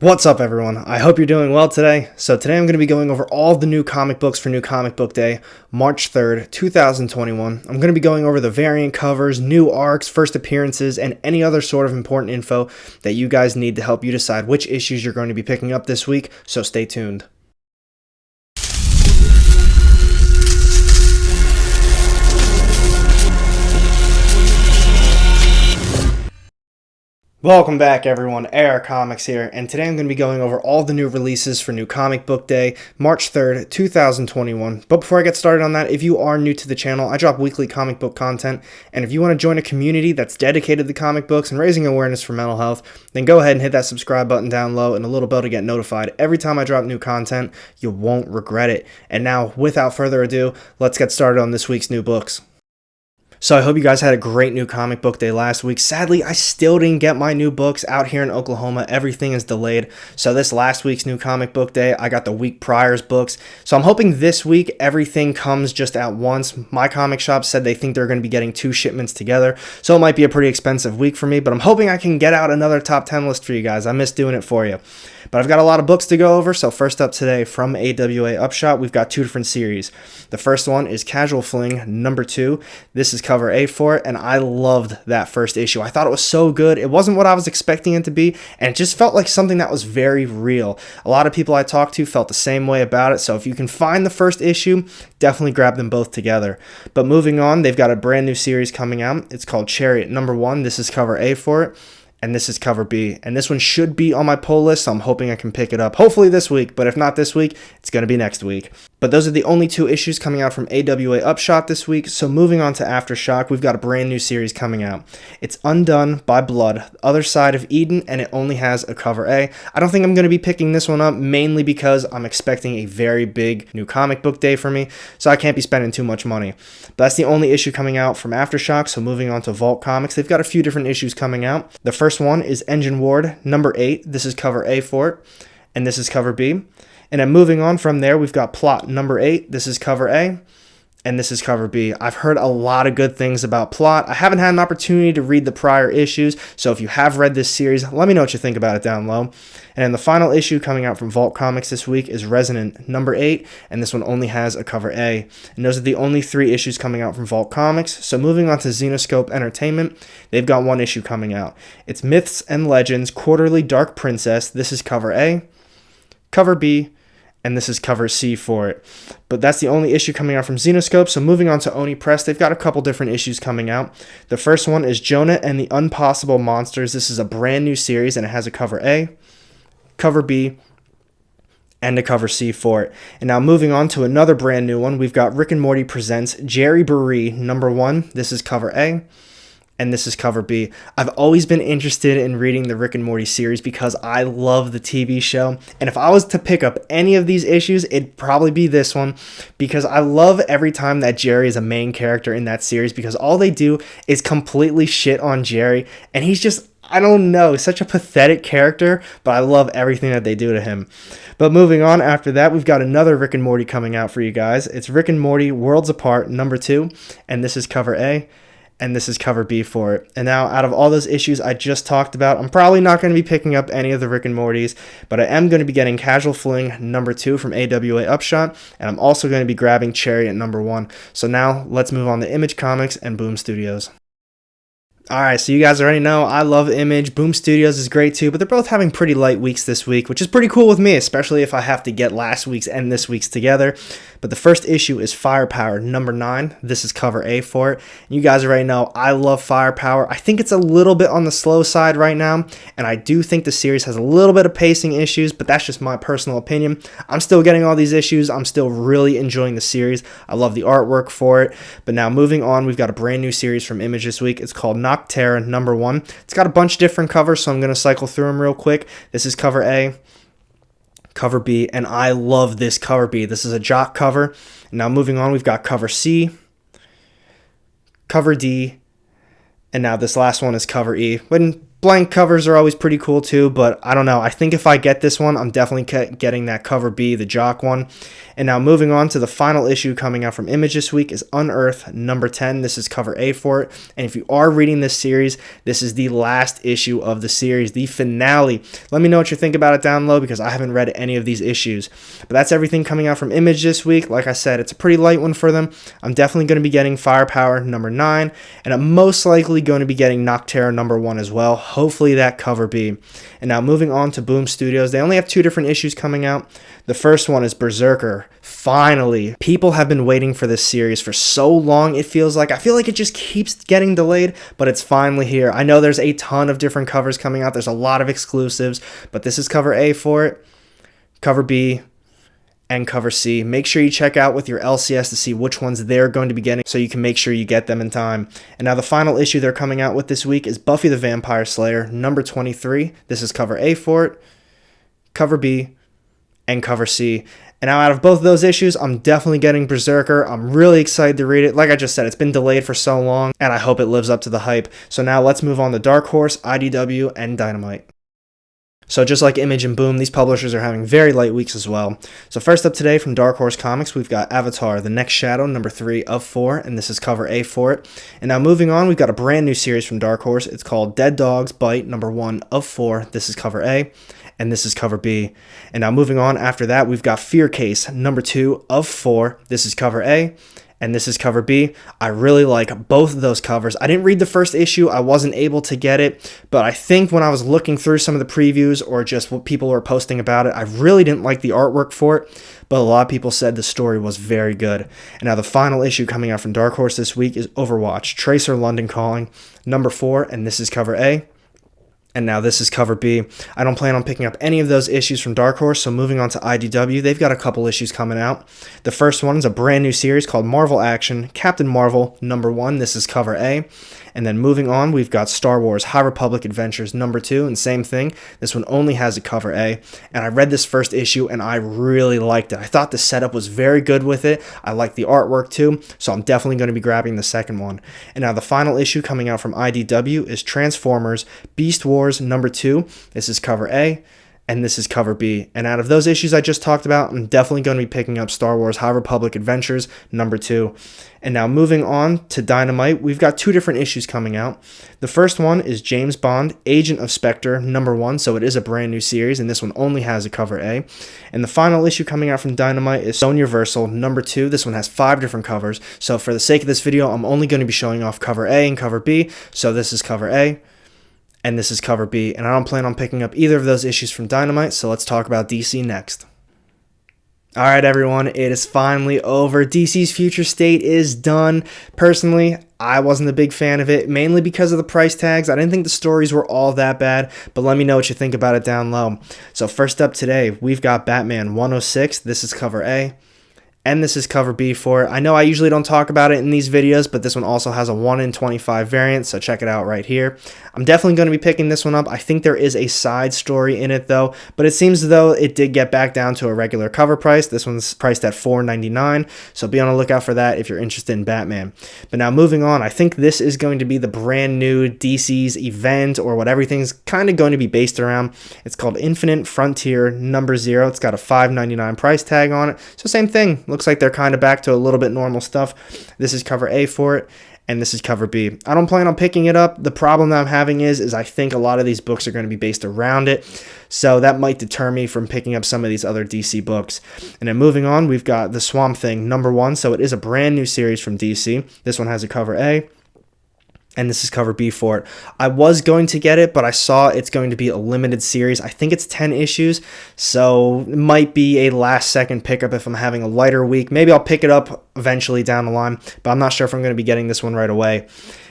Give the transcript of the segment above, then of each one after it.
What's up, everyone? I hope you're doing well today. So today I'm going to be going over all the new comic books for New Comic Book Day, March 3rd, 2021. I'm going to be going over the variant covers, new arcs, first appearances, and any other sort of important info that you guys need to help you decide which issues you're going to be picking up this week, so stay tuned. Welcome back, everyone. AR Comics here, and today I'm going to be going over all the new releases for New Comic Book Day, March 3rd, 2021. But before I get started on that, if you are new to the channel, I drop weekly comic book content, and if you want to join a community that's dedicated to comic books and raising awareness for mental health, then go ahead and hit that subscribe button down low and a little bell to get notified every time I drop new content. You won't regret it. And now, without further ado, let's get started on this week's new books. So I hope you guys had a great New Comic Book Day last week. Sadly, I still didn't get my new books out here in Oklahoma. Everything is delayed. So this last week's New Comic Book Day, I got the week prior's books. So I'm hoping this week everything comes just at once. My comic shop said they think they're going to be getting 2 shipments together. So it might be a pretty expensive week for me, but I'm hoping I can get out another top 10 list for you guys. I miss doing it for you. But I've got a lot of books to go over. So first up today from AWA Upshot, we've got 2 different series. The first one is Casual Fling number 2. This is cover A for it, and I loved that first issue. I thought it was so good. It wasn't what I was expecting it to be, and it just felt like something that was very real. A lot of people I talked to felt the same way about it, so if you can find the first issue, definitely grab them both together. But moving on, they've got a brand new series coming out. It's called Chariot number 1. This is cover A for it, and this is cover B. And this one should be on my pull list, so I'm hoping I can pick it up. Hopefully this week, but if not this week, it's going to be next week. But those are the only 2 issues coming out from AWA Upshot this week. So moving on to Aftershock, we've got a brand new series coming out. It's Undone by Blood, Other Side of Eden, and it only has a cover A. I don't think I'm going to be picking this one up, mainly because I'm expecting a very big New Comic Book Day for me, so I can't be spending too much money. But that's the only issue coming out from Aftershock, so moving on to Vault Comics, they've got a few different issues coming out. The first one is Engine Ward number 8. This is cover A for it, and this is cover B. And then moving on from there, we've got Plot number 8. This is cover A, and this is cover B. I've heard a lot of good things about Plot. I haven't had an opportunity to read the prior issues, so if you have read this series, let me know what you think about it down low. And then the final issue coming out from Vault Comics this week is Resonant number 8, and this one only has a cover A. And those are the only 3 issues coming out from Vault Comics. So moving on to Xenoscope Entertainment, they've got 1 issue coming out. It's Myths and Legends Quarterly Dark Princess. This is cover A, cover B, and this is cover C for it. But that's the only issue coming out from Xenoscope. So moving on to Oni Press, they've got a couple different issues coming out. The first one is Jonah and the Unpossible Monsters. This is a brand new series, and it has a cover A, cover B, and a cover C for it. And now moving on to another brand new one, we've got Rick and Morty Presents Jerry Baree number 1. This is cover A, and this is cover B. I've always been interested in reading the Rick and Morty series because I love the TV show. And if I was to pick up any of these issues, it'd probably be this one, because I love every time that Jerry is a main character in that series, because all they do is completely shit on Jerry. And he's just, I don't know, such a pathetic character, but I love everything that they do to him. But moving on after that, we've got another Rick and Morty coming out for you guys. It's Rick and Morty Worlds Apart number 2, and this is cover A, and this is cover B for it. And now, out of all those issues I just talked about, I'm probably not going to be picking up any of the Rick and Mortys, but I am going to be getting Casual Fling number 2 from AWA Upshot, and I'm also going to be grabbing Chariot number 1. So now, let's move on to Image Comics and Boom Studios. Alright, so you guys already know I love Image. Boom Studios is great too, but they're both having pretty light weeks this week, which is pretty cool with me, especially if I have to get last week's and this week's together. But the first issue is Firepower number 9. This is cover A for it. You guys already know I love Firepower. I think it's a little bit on the slow side right now, and I do think the series has a little bit of pacing issues, but that's just my personal opinion. I'm still getting all these issues. I'm still really enjoying the series. I love the artwork for it. But now moving on, we've got a brand new series from Image this week. It's called Nocterra number 1. It's got a bunch of different covers, so I'm going to cycle through them real quick. This is cover A, cover B, and I love this cover B. This is a jock cover. Now moving on, we've got cover C, cover D, and now this last one is cover E. When Blank covers are always pretty cool too, but I don't know. I think if I get this one, I'm definitely getting that cover B, the Jock one. And now moving on to the final issue coming out from Image this week is Unearthed number 10. This is cover A for it. And if you are reading this series, this is the last issue of the series, the finale. Let me know what you think about it down below because I haven't read any of these issues. But that's everything coming out from Image this week. Like I said, it's a pretty light one for them. I'm definitely going to be getting Firepower number 9, and I'm most likely going to be getting Nocterra number 1 as well. Hopefully that cover B. And now moving on to Boom Studios, they only have 2 different issues coming out. The first one is Berserker. Finally, people have been waiting for this series for so long, it feels like. I feel like it just keeps getting delayed, but it's finally here. I know there's a ton of different covers coming out. There's a lot of exclusives, but this is cover A for it, cover B, and cover C. Make sure you check out with your LCS to see which ones they're going to be getting so you can make sure you get them in time. And now the final issue they're coming out with this week is Buffy the Vampire Slayer number 23. This is cover A for it, cover B, and cover C. And now out of both of those issues, I'm definitely getting Berserker. I'm really excited to read it. Like I just said, it's been delayed for so long, and I hope it lives up to the hype. So now let's move on to Dark Horse, IDW, and Dynamite. So just like Image and Boom, these publishers are having very light weeks as well. So first up today from Dark Horse Comics, we've got Avatar, The Next Shadow, number 3 of 4, and this is cover A for it. And now moving on, we've got a brand new series from Dark Horse. It's called Dead Dogs Bite, number 1 of 4. This is cover A, and this is cover B. And now moving on after that, we've got Fear Case, number 2 of 4. This is cover A, and this is cover B. I really like both of those covers. I didn't read the first issue. I wasn't able to get it, but I think when I was looking through some of the previews or just what people were posting about it, I really didn't like the artwork for it, but a lot of people said the story was very good. And now the final issue coming out from Dark Horse this week is Overwatch, Tracer London Calling, number 4, and this is cover A. And now this is cover B. I don't plan on picking up any of those issues from Dark Horse, so moving on to IDW, they've got a couple issues coming out. The first one is a brand new series called Marvel Action, Captain Marvel, number 1. This is cover A. And then moving on, we've got Star Wars High Republic Adventures, number 2, and same thing. This one only has a cover A. And I read this first issue, and I really liked it. I thought the setup was very good with it. I like the artwork too, so I'm definitely going to be grabbing the second one. And now the final issue coming out from IDW is Transformers Beast Wars, number 2. This is cover A, and this is cover B. And out of those issues I just talked about, I'm definitely going to be picking up Star Wars High Republic Adventures, number 2. And now moving on to Dynamite, we've got 2 different issues coming out. The first one is James Bond, Agent of Spectre, number 1, so it is a brand new series, and this one only has a cover A. And the final issue coming out from Dynamite is Sonyaversal, number 2. This one has 5 different covers, so for the sake of this video, I'm only going to be showing off cover A and cover B, so this is cover A, and this is cover B, and I don't plan on picking up either of those issues from Dynamite, so let's talk about DC next. Alright everyone, it is finally over. DC's Future State is done. Personally, I wasn't a big fan of it, mainly because of the price tags. I didn't think the stories were all that bad, but let me know what you think about it down low. So first up today, we've got Batman 106. This is cover A. And this is cover B for it. I know I usually don't talk about it in these videos, but this one also has a 1 in 25 variant, so check it out right here. I'm definitely going to be picking this one up. I think there is a side story in it though, but it seems as though it did get back down to a regular cover price. This one's priced at $4.99, so be on the lookout for that if you're interested in Batman. But now moving on, I think this is going to be the brand new DC's event, or what everything's kind of going to be based around. It's called Infinite Frontier number 0. It's got a $5.99 price tag on it, so same thing. Looks like they're kind of back to a little bit normal stuff. This is cover A for it, and this is cover B. I don't plan on picking it up. The problem that I'm having is I think a lot of these books are going to be based around it, so that might deter me from picking up some of these other DC books. And then moving on, we've got The Swamp Thing number 1, so it is a brand new series from DC. This one has a cover A, and this is cover B for it. I was going to get it, but I saw it's going to be a limited series. I think it's 10 issues, so it might be a last-second pickup if I'm having a lighter week. Maybe I'll pick it up eventually down the line, but I'm not sure if I'm going to be getting this one right away.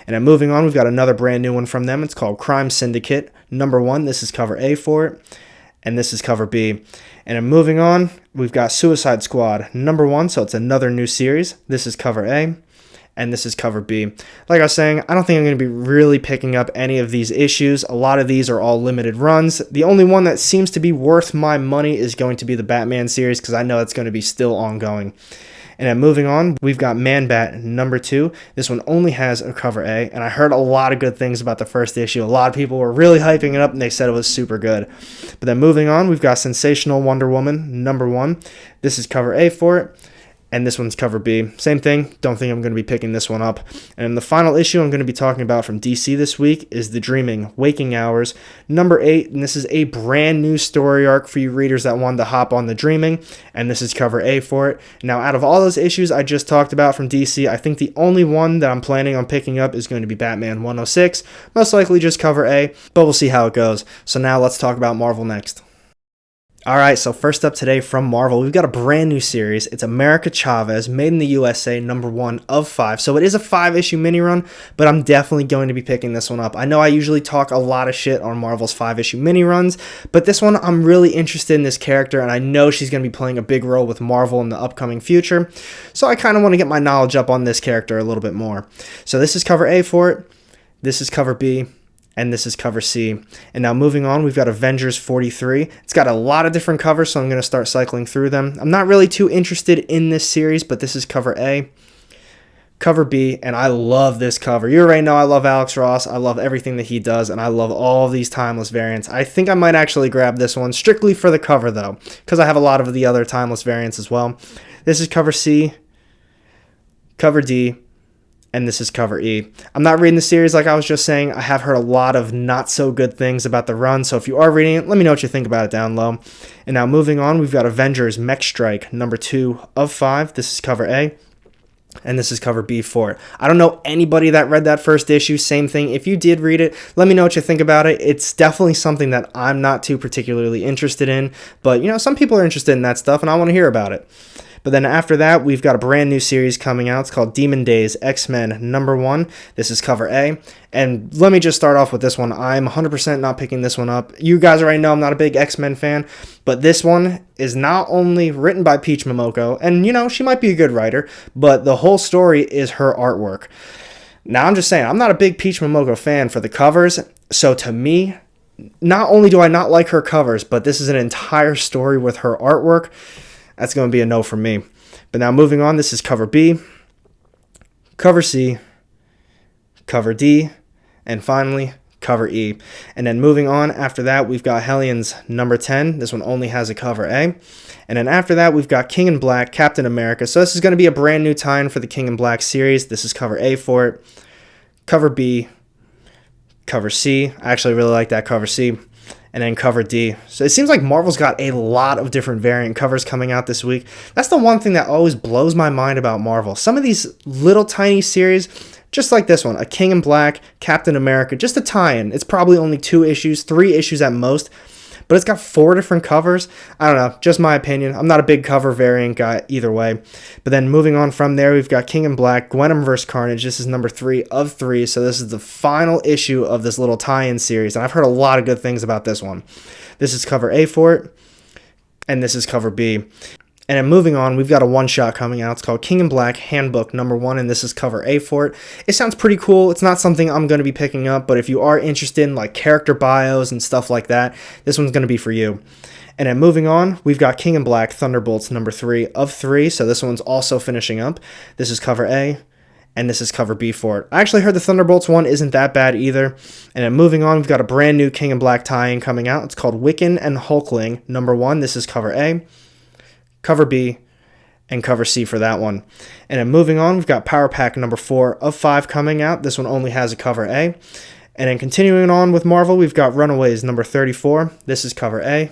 And then moving on, we've got another brand new one from them. It's called Crime Syndicate number 1. This is cover A for it, and this is cover B. And then moving on, we've got Suicide Squad number 1, so it's another new series. This is cover A, and this is cover B. Like I was saying, I don't think I'm going to be really picking up any of these issues. A lot of these are all limited runs. The only one that seems to be worth my money is going to be the Batman series, because I know it's going to be still ongoing. And then moving on, we've got Man-Bat number 2. This one only has a cover A, and I heard a lot of good things about the first issue. A lot of people were really hyping it up, and they said it was super good. But then moving on, we've got Sensational Wonder Woman number 1. This is cover A for it. And this one's cover B. Same thing. Don't think I'm going to be picking this one up. And the final issue I'm going to be talking about from DC this week is The Dreaming Waking Hours number 8. And this is a brand new story arc for you readers that wanted to hop on The Dreaming. And this is cover A for it. Now, out of all those issues I just talked about from DC, I think the only one that I'm planning on picking up is going to be Batman 106. Most likely just cover A, but we'll see how it goes. So now let's talk about Marvel next. Alright, so first up today from Marvel, we've got a brand new series. It's America Chavez, made in the USA, number 1 of 5. So it is a 5-issue mini run, but I'm definitely going to be picking this one up. I know I usually talk a lot of shit on Marvel's 5-issue mini runs, but this one I'm really interested in this character, and I know she's going to be playing a big role with Marvel in the upcoming future. So I kind of want to get my knowledge up on this character a little bit more. So this is cover A for it. This is cover B. And this is cover C. And now moving on, we've got Avengers 43. It's got a lot of different covers, so I'm going to start cycling through them. I'm not really too interested in this series, but this is cover A, cover B, and I love this cover. You already know I love Alex Ross. I love everything that he does, and I love all of these timeless variants. I think I might actually grab this one, strictly for the cover, though, because I have a lot of the other timeless variants as well. This is cover C, cover D, and this is cover E. I'm not reading the series like I was just saying. I have heard a lot of not so good things about the run, so if you are reading it, let me know what you think about it down low. And now moving on, we've got Avengers Mech Strike number 2 of 5. This is cover A, and this is cover B for it. I don't know anybody that read that first issue. Same thing. If you did read it, let me know what you think about it. It's definitely something that I'm not too particularly interested in, but you know, some people are interested in that stuff, and I want to hear about it. But then after that, we've got a brand new series coming out. It's called Demon Days X-Men number 1. This is cover A. And let me just start off with this one. I'm 100% not picking this one up. You guys already know I'm not a big X-Men fan, but this one is not only written by Peach Momoko, and you know, she might be a good writer, but the whole story is her artwork. Now, I'm just saying, I'm not a big Peach Momoko fan for the covers, so to me, not only do I not like her covers, but this is an entire story with her artwork. That's going to be a no for me. But now moving on, this is cover B, cover C, cover D, and finally cover E. And then moving on after that, we've got Hellions number 10. This one only has a cover A. And then after that, we've got King in Black, Captain America. So this is going to be a brand new tie-in for the King in Black series. This is cover A for it, cover B, cover C. I actually really like that cover C. And then cover D. So it seems like Marvel's got a lot of different variant covers coming out this week. That's the one thing that always blows my mind about Marvel. Some of these little tiny series, just like this one, a King in Black, Captain America, just a tie-in. It's probably only 2 issues, 3 issues at most, but it's got 4 different covers. I don't know, just my opinion. I'm not a big cover variant guy either way. But then moving on from there, we've got King in Black, Gwenom vs. Carnage. This is number 3 of 3, so this is the final issue of this little tie-in series, and I've heard a lot of good things about this one. This is cover A for it, and this is cover B. And then moving on, we've got a one-shot coming out. It's called King in Black Handbook number 1, and this is cover A for it. It sounds pretty cool. It's not something I'm going to be picking up, but if you are interested in like character bios and stuff like that, this one's going to be for you. And then moving on, we've got King in Black Thunderbolts number 3 of 3, so this one's also finishing up. This is cover A, and this is cover B for it. I actually heard the Thunderbolts one isn't that bad either. And then moving on, we've got a brand new King in Black tie-in coming out. It's called Wiccan and Hulkling number 1. This is cover A, cover B, and cover C for that one. And then moving on, we've got Power Pack number 4 of 5 coming out. This one only has a cover A. And then continuing on with Marvel, we've got Runaways number 34. This is cover A,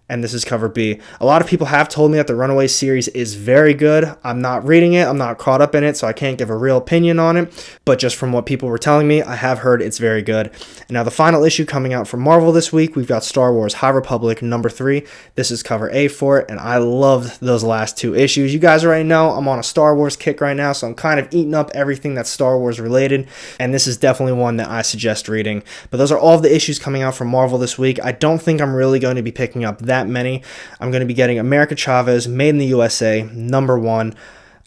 and this is cover B. A lot of people have told me that the Runaways series is very good. I'm not reading it. I'm not caught up in it, so I can't give a real opinion on it. But just from what people were telling me, I have heard it's very good. And now the final issue coming out from Marvel this week, we've got Star Wars High Republic number 3. This is cover A for it, and I loved those last 2 issues. You guys already know I'm on a Star Wars kick right now, so I'm kind of eating up everything that's Star Wars related, and this is definitely one that I suggest reading. But those are all of the issues coming out from Marvel this week. I don't think I'm really going to be picking up that many. I'm going to be getting America Chavez, made in the USA, number 1.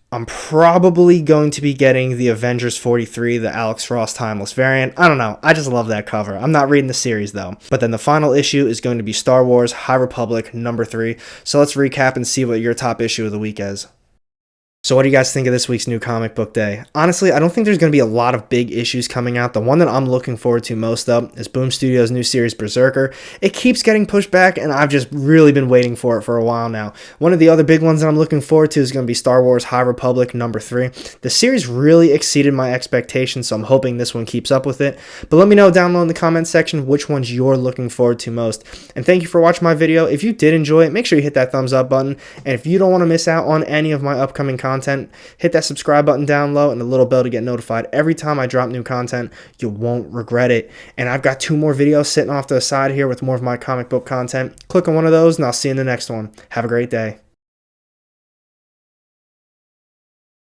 I'm probably going to be getting the Avengers 43, the Alex Ross Timeless variant. I don't know. I just love that cover. I'm not reading the series, though. But then the final issue is going to be Star Wars High Republic, number 3. So let's recap and see what your top issue of the week is. So what do you guys think of this week's new comic book day? Honestly, I don't think there's going to be a lot of big issues coming out. The one that I'm looking forward to most, though, is Boom Studios' new series, Berserker. It keeps getting pushed back, and I've just really been waiting for it for a while now. One of the other big ones that I'm looking forward to is going to be Star Wars High Republic #3. The series really exceeded my expectations, so I'm hoping this one keeps up with it. But let me know down below in the comments section which ones you're looking forward to most. And thank you for watching my video. If you did enjoy it, make sure you hit that thumbs up button. And if you don't want to miss out on any of my upcoming content, hit that subscribe button down low and the little bell to get notified every time I drop new content. You won't regret it. And I've got 2 more videos sitting off to the side here with more of my comic book content. Click on one of those and I'll see you in the next one. Have a great day.